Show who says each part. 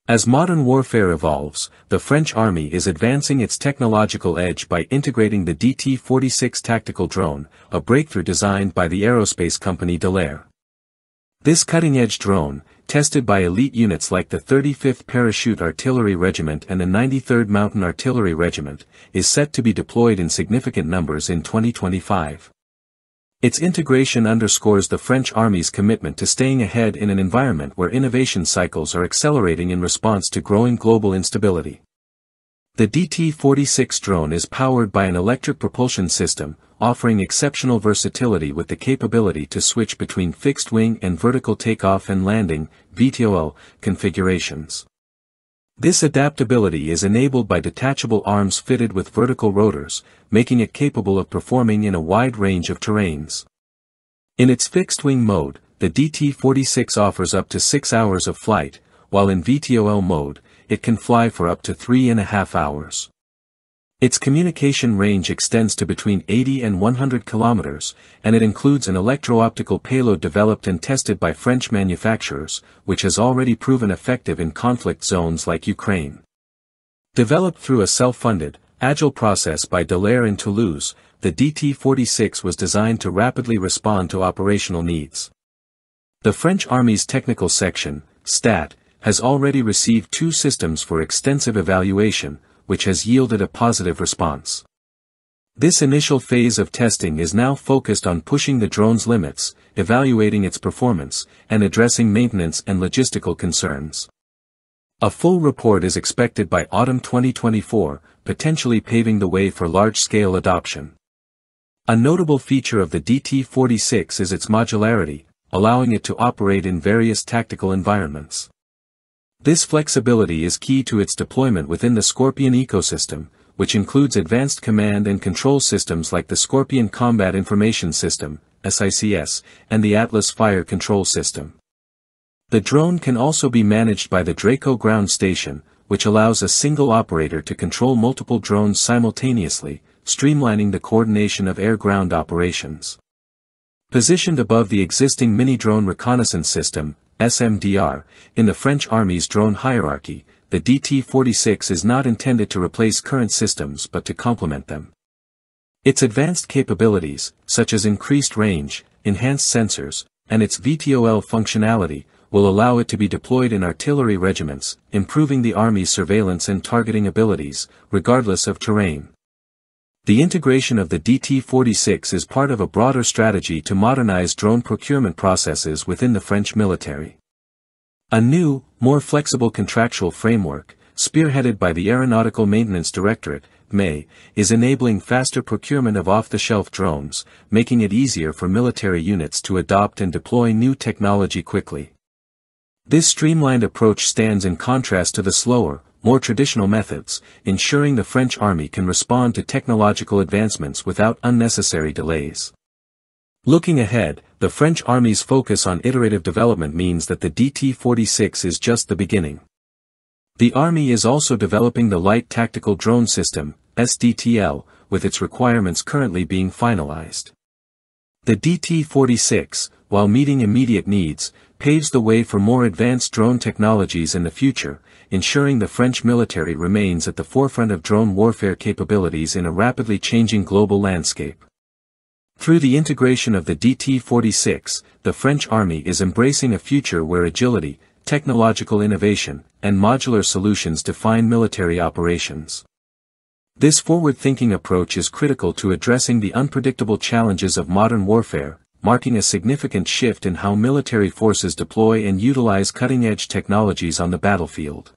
Speaker 1: As modern warfare evolves, the French army is advancing its technological edge by integrating the DT46 tactical drone, a breakthrough designed by the aerospace company Dallaire. This cutting-edge drone, tested by elite units like the 35th Parachute Artillery Regiment and the 93rd Mountain Artillery Regiment, is set to be deployed in significant numbers in 2025. Its integration underscores the French Army's commitment to staying ahead in an environment where innovation cycles are accelerating in response to growing global instability. The DT46 drone is powered by an electric propulsion system, offering exceptional versatility with the capability to switch between fixed-wing and vertical takeoff and landing (VTOL) configurations. This adaptability is enabled by detachable arms fitted with vertical rotors, making it capable of performing in a wide range of terrains. In its fixed-wing mode, the DT46 offers up to 6 hours of flight, while in VTOL mode, it can fly for up to 3.5 hours. Its communication range extends to between 80 and 100 kilometers, and it includes an electro-optical payload developed and tested by French manufacturers, which has already proven effective in conflict zones like Ukraine. Developed through a self-funded, agile process by Dallaire in Toulouse, the DT46 was designed to rapidly respond to operational needs. The French Army's technical section, STAT, has already received 2 systems for extensive evaluation, which has yielded a positive response. This initial phase of testing is now focused on pushing the drone's limits, evaluating its performance, and addressing maintenance and logistical concerns. A full report is expected by autumn 2024, potentially paving the way for large-scale adoption. A notable feature of the DT46 is its modularity, allowing it to operate in various tactical environments. This flexibility is key to its deployment within the Scorpion ecosystem, which includes advanced command and control systems like the Scorpion Combat Information System, SICS, and the Atlas Fire Control System. The drone can also be managed by the Draco ground station, which allows a single operator to control multiple drones simultaneously, streamlining the coordination of air-ground operations. Positioned above the existing mini-drone reconnaissance system, SMDR, in the French Army's drone hierarchy, the DT46 is not intended to replace current systems but to complement them. Its advanced capabilities, such as increased range, enhanced sensors, and its VTOL functionality, will allow it to be deployed in artillery regiments, improving the Army's surveillance and targeting abilities, regardless of terrain. The integration of the DT46 is part of a broader strategy to modernize drone procurement processes within the French military. A new, more flexible contractual framework, spearheaded by the Aeronautical Maintenance Directorate, (MAE), is enabling faster procurement of off-the-shelf drones, making it easier for military units to adopt and deploy new technology quickly. This streamlined approach stands in contrast to the slower, more traditional methods, ensuring the French Army can respond to technological advancements without unnecessary delays. Looking ahead, the French Army's focus on iterative development means that the DT46 is just the beginning. The Army is also developing the Light Tactical Drone System, SDTL, with its requirements currently being finalized. The DT46, while meeting immediate needs, paves the way for more advanced drone technologies in the future, ensuring the French military remains at the forefront of drone warfare capabilities in a rapidly changing global landscape. Through the integration of the DT46, the French Army is embracing a future where agility, technological innovation, and modular solutions define military operations. This forward-thinking approach is critical to addressing the unpredictable challenges of modern warfare, marking a significant shift in how military forces deploy and utilize cutting-edge technologies on the battlefield.